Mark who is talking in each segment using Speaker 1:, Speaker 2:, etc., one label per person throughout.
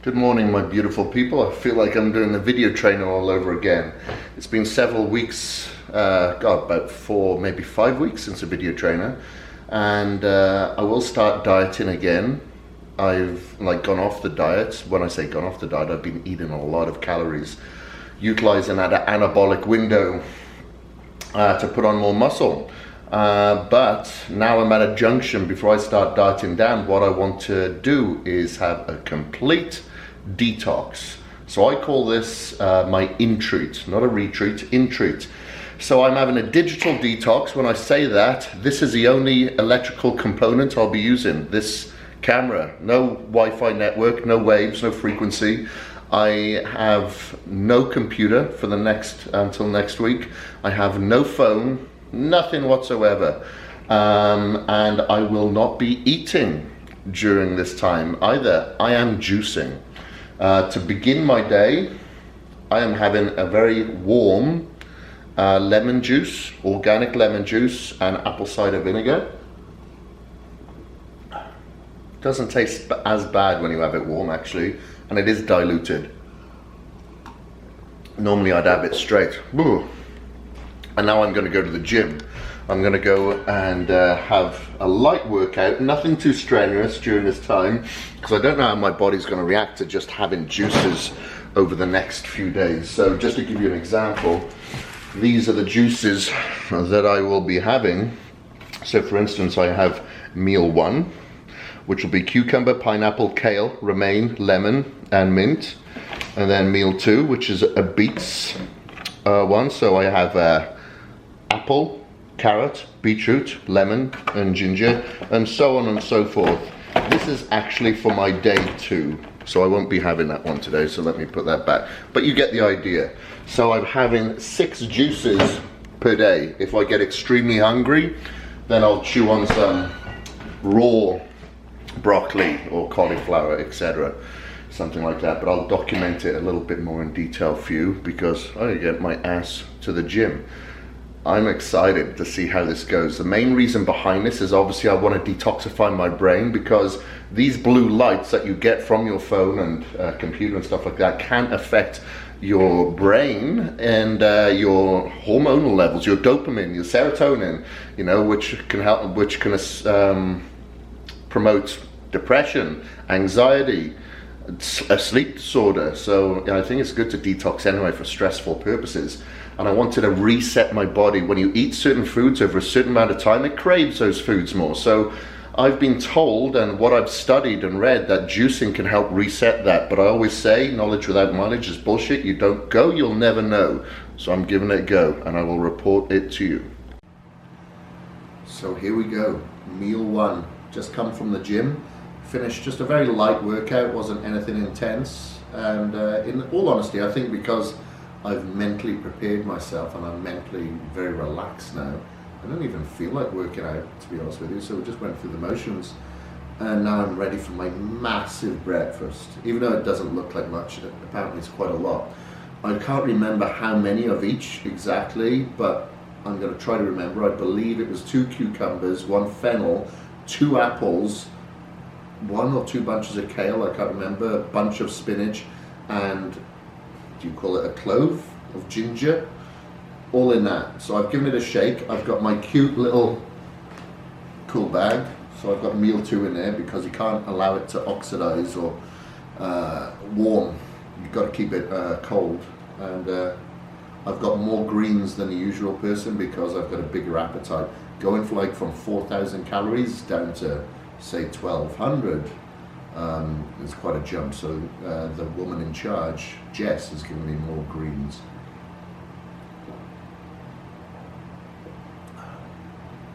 Speaker 1: Good morning, my beautiful people. I feel like I'm doing the video trainer all over again. It's been several weeks, about 4, maybe 5 weeks since a video trainer, and I will start dieting again. I've gone off the diet. When I say gone off the diet, I've been eating a lot of calories, utilizing that anabolic window to put on more muscle. But now I'm at a junction. Before I start dieting down, what I want to do is have a complete detox. So I call this my in-treat, not a retreat, in-treat. So I'm having a digital detox. When I say that, this is the only electrical component I'll be using. This camera, no Wi-Fi network, no waves, no frequency. I have no computer for the until next week. I have no phone, nothing whatsoever, and I will not be eating during this time either. I am juicing. To begin my day, I am having a very warm lemon juice, organic lemon juice and apple cider vinegar. Doesn't taste as bad when you have it warm, actually, and it is diluted. Normally I'd have it straight. Ooh. And now I'm going to go to the gym. I'm going to go and have a light workout, nothing too strenuous during this time, because I don't know how my body's going to react to just having juices over the next few days. So just to give you an example, these are the juices that I will be having. So for instance, I have meal 1, which will be cucumber, pineapple, kale, romaine, lemon and mint. And then meal 2, which is a beets one. So I have apple, carrot, beetroot, lemon and ginger, and so on and so forth. This is actually for my day 2, so I won't be having that one today, so let me put that back. But you get the idea. So I'm having 6 juices per day. If I get extremely hungry, then I'll chew on some raw broccoli or cauliflower, etc. Something like that, but I'll document it a little bit more in detail for you because I get my ass to the gym. I'm excited to see how this goes. The main reason behind this is obviously I want to detoxify my brain, because these blue lights that you get from your phone and computer and stuff like that can affect your brain and your hormonal levels, your dopamine, your serotonin, you know, which can help, which can promote depression, anxiety, a sleep disorder. So I think it's good to detox anyway for stressful purposes. And I wanted to reset my body. When you eat certain foods over a certain amount of time, it craves those foods more. So I've been told, and what I've studied and read, that juicing can help reset that. But I always say, knowledge without mileage is bullshit. You don't go, you'll never know. So I'm giving it a go, and I will report it to you. So here we go, meal 1. Just come from the gym. Finished just a very light workout, wasn't anything intense, and in all honesty, I think because I've mentally prepared myself and I'm mentally very relaxed now, I don't even feel like working out, to be honest with you. So we just went through the motions, and now I'm ready for my massive breakfast. Even though it doesn't look like much, apparently it's quite a lot. I can't remember how many of each exactly, but I'm going to try to remember. I believe it was 2 cucumbers, 1 fennel, 2 apples, 1 or 2 bunches of kale, I can't remember, a bunch of spinach, and do you call it a clove of ginger? All in that. So I've given it a shake. I've got my cute little cool bag. So I've got meal 2 in there because you can't allow it to oxidize or warm. You've got to keep it cold. And I've got more greens than the usual person because I've got a bigger appetite. Going from 4,000 calories down to say 1,200 is quite a jump. So the woman in charge, Jess, has given me more greens.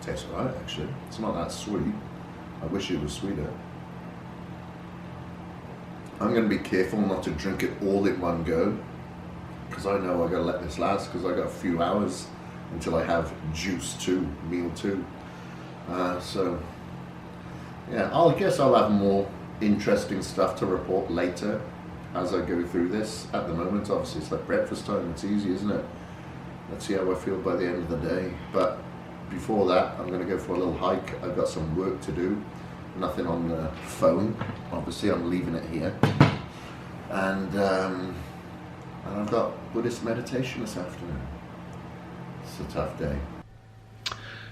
Speaker 1: Tastes alright, actually. It's not that sweet. I wish it was sweeter. I'm going to be careful not to drink it all in one go, because I know I've got to let this last, because I've got a few hours until I have juice 2, meal 2. So yeah, I guess I'll have more interesting stuff to report later as I go through this. At the moment, obviously, it's like breakfast time. It's easy, isn't it? Let's see how I feel by the end of the day. But before that, I'm going to go for a little hike. I've got some work to do. Nothing on the phone. Obviously, I'm leaving it here. and I've got Buddhist meditation this afternoon. It's a tough day.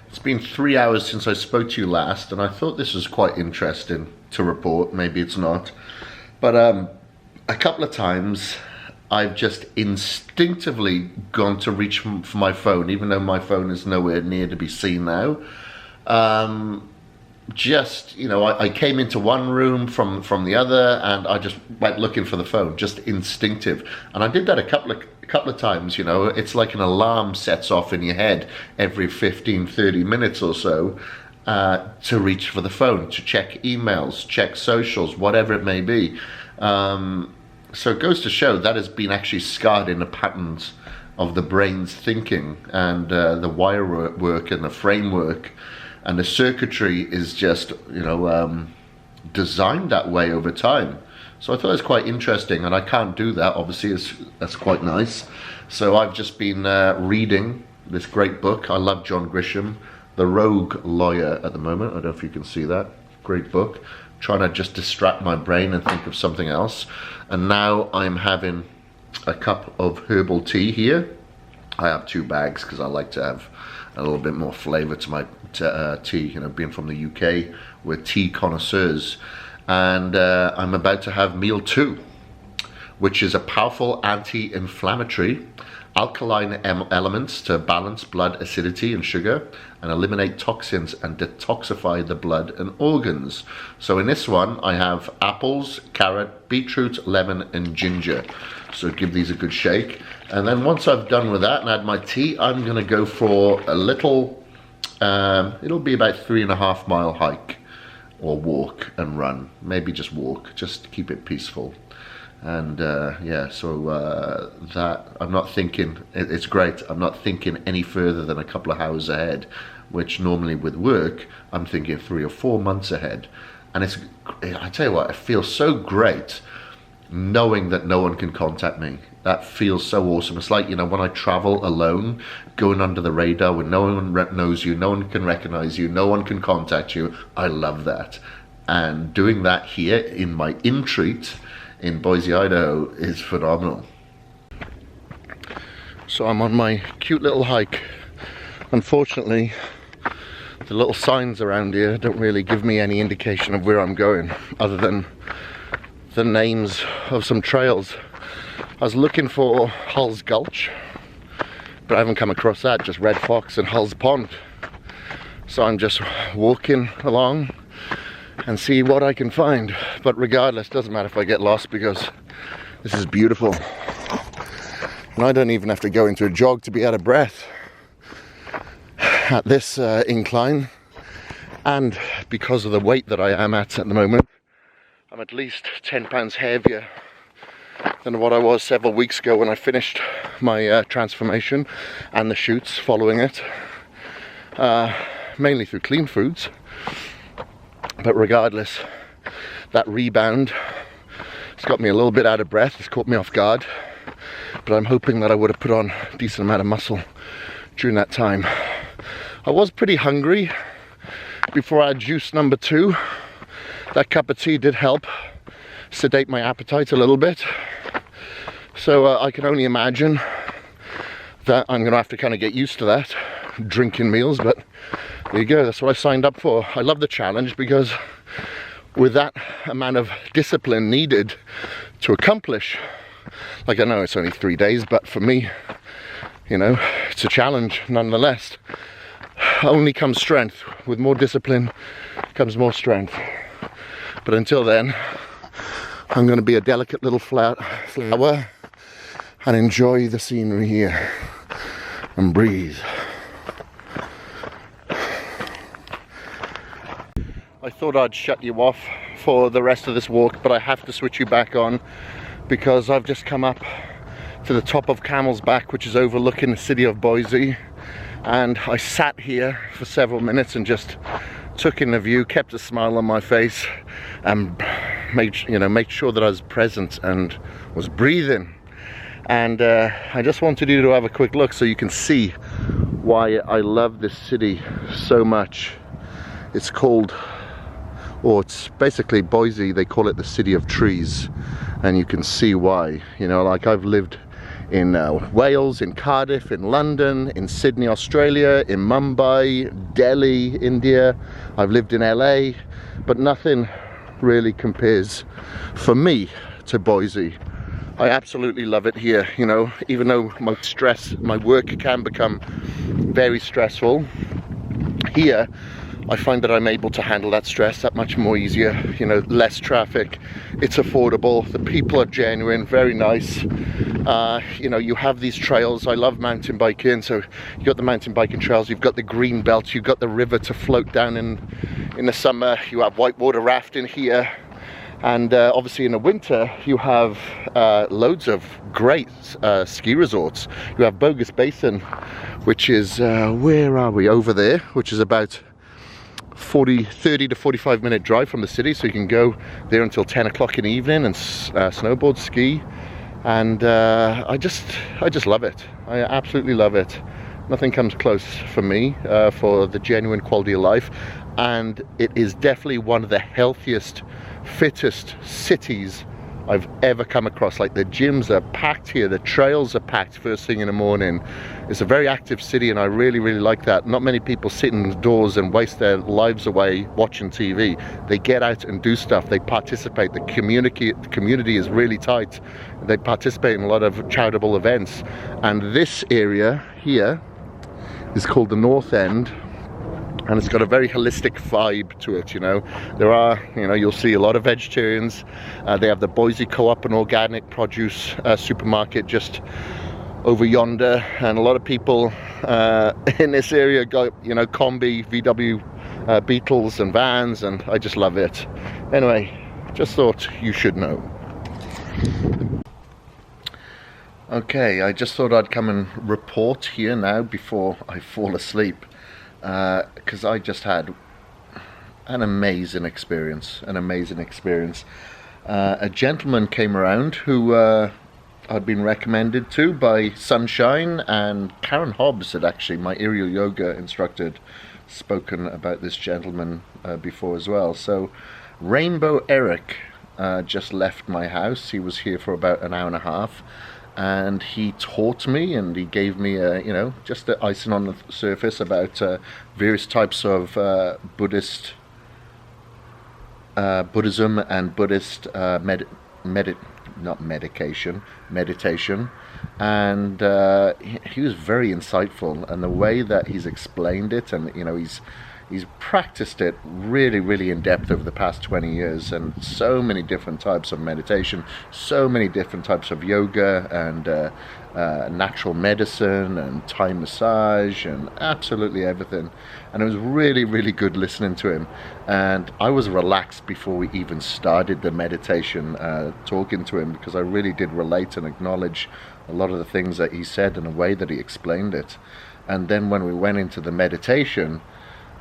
Speaker 1: It's been 3 hours since I spoke to you last, and I thought this was quite interesting to report. Maybe it's not, but a couple of times I've just instinctively gone to reach for my phone, even though my phone is nowhere near to be seen now. Just, you know, I came into one room from the other, and I just went looking for the phone, just instinctive. And I did that a couple of times, you know. It's like an alarm sets off in your head every 15-30 minutes or so to reach for the phone, to check emails, check socials, whatever it may be. So it goes to show that has been actually scarred in the patterns of the brain's thinking, and the wire work and the framework and the circuitry is just, you know, designed that way over time. So I thought it was quite interesting, and I can't do that, obviously. That's quite nice. So I've just been reading this great book. I love John Grisham, The Rogue Lawyer, at the moment. I don't know if you can see that. Great book. Trying to just distract my brain and think of something else. And now I'm having a cup of herbal tea here. I have 2 bags because I like to have a little bit more flavor to my tea, you know, being from the UK, we're tea connoisseurs. And I'm about to have meal 2, which is a powerful anti-inflammatory, alkaline elements to balance blood acidity and sugar and eliminate toxins and detoxify the blood and organs. So in this one I have apples, carrot, beetroot, lemon and ginger. So give these a good shake, and then once I've done with that and had my tea, I'm gonna go for a little it'll be about 3.5 mile hike or walk and run, maybe just walk, just to keep it peaceful. And yeah, so that I'm not thinking, it's great, I'm not thinking any further than a couple of hours ahead, which normally with work I'm thinking 3 or 4 months ahead. And it's, I tell you what, it feels so great knowing that no one can contact me. That feels so awesome. It's like, you know, when I travel alone, going under the radar, when no one knows you, no one can recognize you, no one can contact you. I love that. And doing that here in my in-treat in Boise, Idaho is phenomenal. So I'm on my cute little hike. Unfortunately, the little signs around here don't really give me any indication of where I'm going, other than the names of some trails. I was looking for Hull's Gulch, but I haven't come across that, just Red Fox and Hull's Pond. So I'm just walking along and see what I can find. But regardless, doesn't matter if I get lost, because this is beautiful. And I don't even have to go into a jog to be out of breath at this incline. And because of the weight that I am at the moment, I'm at least 10 pounds heavier than what I was several weeks ago when I finished my transformation and the shoots following it, mainly through clean foods. But regardless, that rebound has got me a little bit out of breath. It's caught me off guard, but I'm hoping that I would have put on a decent amount of muscle during that time. I was pretty hungry before I had juice number 2. That cup of tea did help sedate my appetite a little bit. So I can only imagine that I'm gonna have to kind of get used to that, drinking meals, but there you go, that's what I signed up for. I love the challenge because with that amount of discipline needed to accomplish, like, I know it's only 3 days, but for me, you know, it's a challenge nonetheless. Only comes strength. With more discipline comes more strength. But until then, I'm going to be a delicate little flower and enjoy the scenery here and breathe. I thought I'd shut you off for the rest of this walk, but I have to switch you back on because I've just come up to the top of Camel's Back, which is overlooking the city of Boise, and I sat here for several minutes and just took in the view, kept a smile on my face, and made sure that I was present and was breathing. And I just wanted you to have a quick look so you can see why I love this city so much. It's called, or it's basically Boise, they call it the city of trees. and you can see why. You know, like I've lived in Wales, in Cardiff, in London, in Sydney, Australia, in Mumbai, Delhi, India. I've lived in LA, but nothing really compares for me to Boise. I absolutely love it here, you know, even though my work can become very stressful. Here, I find that I'm able to handle that stress that much more easier, you know, less traffic, it's affordable, the people are genuine, very nice. You know, you have these trails. I love mountain biking, so you've got the mountain biking trails, you've got the green belt, you've got the river to float down in the summer, you have whitewater rafting here. And obviously in the winter, you have loads of great ski resorts. You have Bogus Basin, which is, where are we? Over there, which is about 30 to 45 minute drive from the city. So you can go there until 10 o'clock in the evening and snowboard, ski. And I just love it. I absolutely love it. Nothing comes close for me for the genuine quality of life. And it is definitely one of the healthiest, fittest cities I've ever come across. Like, the gyms are packed here, the trails are packed first thing in the morning. It's a very active city, and I really like that. Not many people sit indoors and waste their lives away watching TV. They get out and do stuff, they participate. The community is really tight. They participate in a lot of charitable events. And this area here is called the North End, and it's got a very holistic vibe to it, you know. There are, you know, you'll see a lot of vegetarians. They have the Boise Co-op and organic produce supermarket just over yonder, and a lot of people in this area got, you know, Combi, VW Beetles and vans, and I just love it. Anyway, just thought you should know. Okay, I just thought I'd come and report here now before I fall asleep. Because I just had an amazing experience, a gentleman came around who I'd been recommended to by Sunshine, and Karen Hobbs had actually, my aerial yoga instructor, spoken about this gentleman before as well. So Rainbow Eric just left my house. He was here for about an hour and a half. And he taught me, and he gave me you know, just the icing on the surface about various types of Buddhism and Buddhist meditation. And he was very insightful, and the way that he's explained it, and you know, he's practiced it really in depth over the past 20 years, and so many different types of meditation, so many different types of yoga, and natural medicine, and Thai massage, and absolutely everything. And it was really good listening to him, and I was relaxed before we even started the meditation, talking to him, because I really did relate and acknowledge a lot of the things that he said and the way that he explained it. And then when we went into the meditation,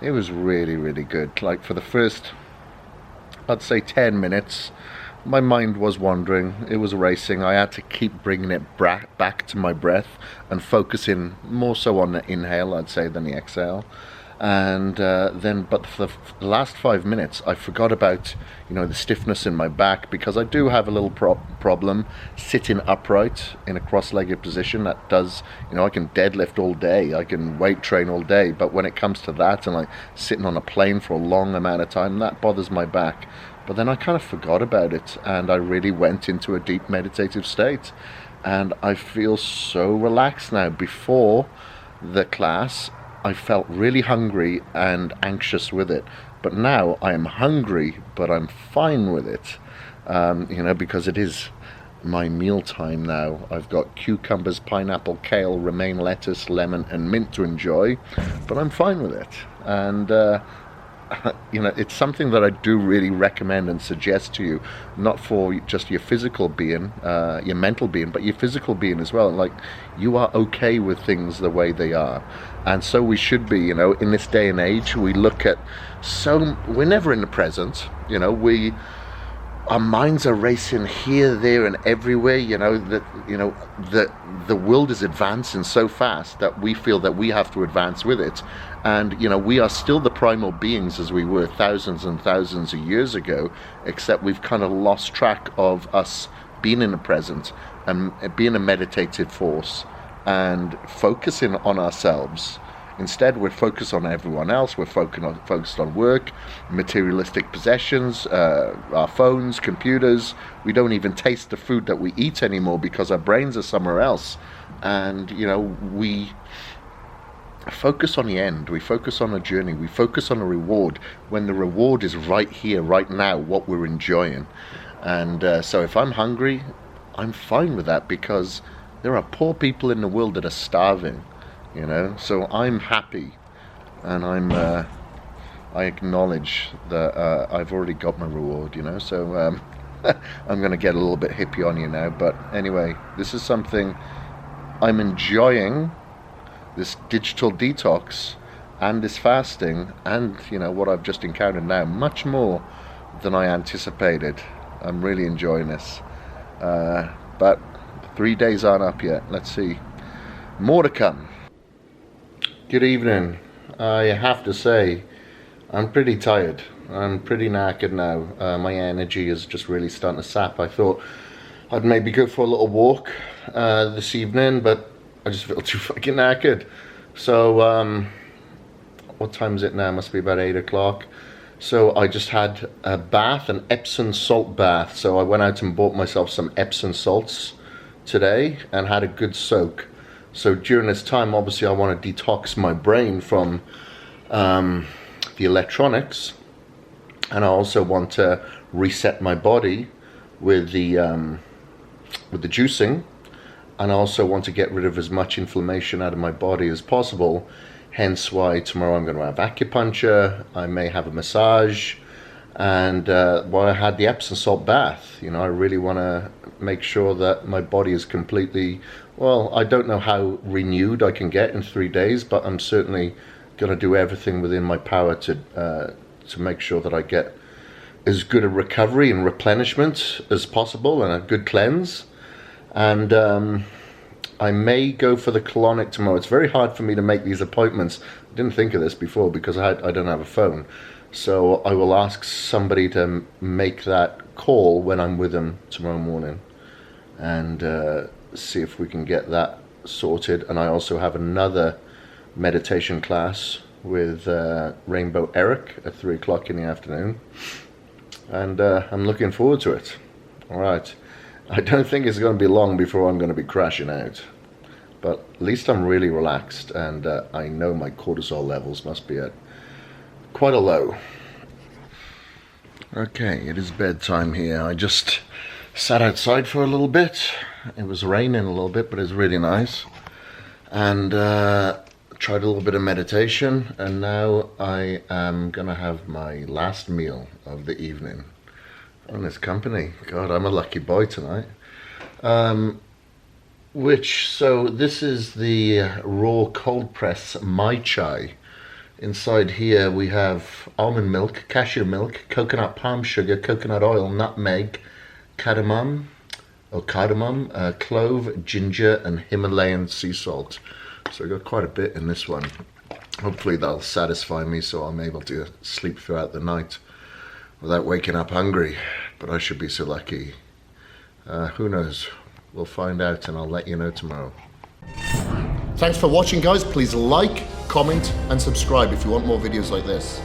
Speaker 1: it was really good. Like, for the first, I'd say 10 minutes, my mind was wandering, it was racing. I had to keep bringing it back to my breath and focusing more so on the inhale, I'd say, than the exhale. And but for the last 5 minutes, I forgot about, you know, the stiffness in my back, because I do have a little problem sitting upright in a cross-legged position. That does, you know, I can deadlift all day, I can weight train all day, but when it comes to that, and like sitting on a plane for a long amount of time, that bothers my back. But then I kind of forgot about it, and I really went into a deep meditative state, and I feel so relaxed now. Before the class, I felt really hungry and anxious with it, but now I am hungry, but I'm fine with it, you know, because it is my meal time now. I've got cucumbers, pineapple, kale, romaine lettuce, lemon, and mint to enjoy, but I'm fine with it. And you know, it's something that I do really recommend and suggest to you, not for just your physical being, your mental being, but your physical being as well. Like, you are okay with things the way they are, and so we should be. You know, in this day and age, we look at we're never in the present. You know, our minds are racing here, there, and everywhere. You know, the world is advancing so fast that we feel that we have to advance with it. And, you know, we are still the primal beings as we were thousands and thousands of years ago, except we've kind of lost track of us being in the present and being a meditative force and focusing on ourselves. Instead, we're focused on everyone else. We're focused on work, materialistic possessions, our phones, computers. We don't even taste the food that we eat anymore because our brains are somewhere else. And, you know, we focus on the end. We focus on a journey. We focus on a reward when the reward is right here, right now, what we're enjoying. And so if I'm hungry, I'm fine with that, because there are poor people in the world that are starving. You know, so I'm happy, and I acknowledge that I've already got my reward. You know, so I'm going to get a little bit hippie on you now. But anyway, this is something I'm enjoying, this digital detox and this fasting, and you know what I've just encountered now, much more than I anticipated. I'm really enjoying this, but 3 days aren't up yet. Let's see, more to come. Good evening. I have to say, I'm pretty tired. I'm pretty knackered now. My energy is just really starting to sap. I thought I'd maybe go for a little walk this evening, but I just feel too fucking knackered. So, what time is it now? Must be about 8 o'clock. So I just had a bath, an Epsom salt bath. So I went out and bought myself some Epsom salts today and had a good soak. So during this time, obviously, I want to detox my brain from the electronics, and I also want to reset my body with the juicing, and I also want to get rid of as much inflammation out of my body as possible. Hence why tomorrow I'm going to have acupuncture. I may have a massage, and why I had the Epsom salt bath. You know, I really want to make sure that my body is completely, well, I don't know how renewed I can get in 3 days, but I'm certainly going to do everything within my power to make sure that I get as good a recovery and replenishment as possible, and a good cleanse. And I may go for the colonic tomorrow. It's very hard for me to make these appointments. I didn't think of this before because I don't have a phone. So I will ask somebody to make that call when I'm with them tomorrow morning, and see if we can get that sorted. And I also have another meditation class with Rainbow Eric at 3 o'clock in the afternoon, and I'm looking forward to it. All right, I don't think it's going to be long before I'm going to be crashing out, but at least I'm really relaxed, and I know my cortisol levels must be at quite a low. Okay, it is bedtime here. I just sat outside for a little bit. It was raining a little bit, but it was really nice. And tried a little bit of meditation, and now I am gonna have my last meal of the evening on this company. God, I'm a lucky boy tonight. So this is the raw cold press Mai Chai. Inside here we have almond milk, cashew milk, coconut palm sugar, coconut oil, nutmeg, cardamom, clove, ginger, and Himalayan sea salt. So I got quite a bit in this one. Hopefully that'll satisfy me so I'm able to sleep throughout the night without waking up hungry. But I should be so lucky. Who knows? We'll find out, and I'll let you know tomorrow. Thanks for watching, guys. Please like, comment, and subscribe if you want more videos like this.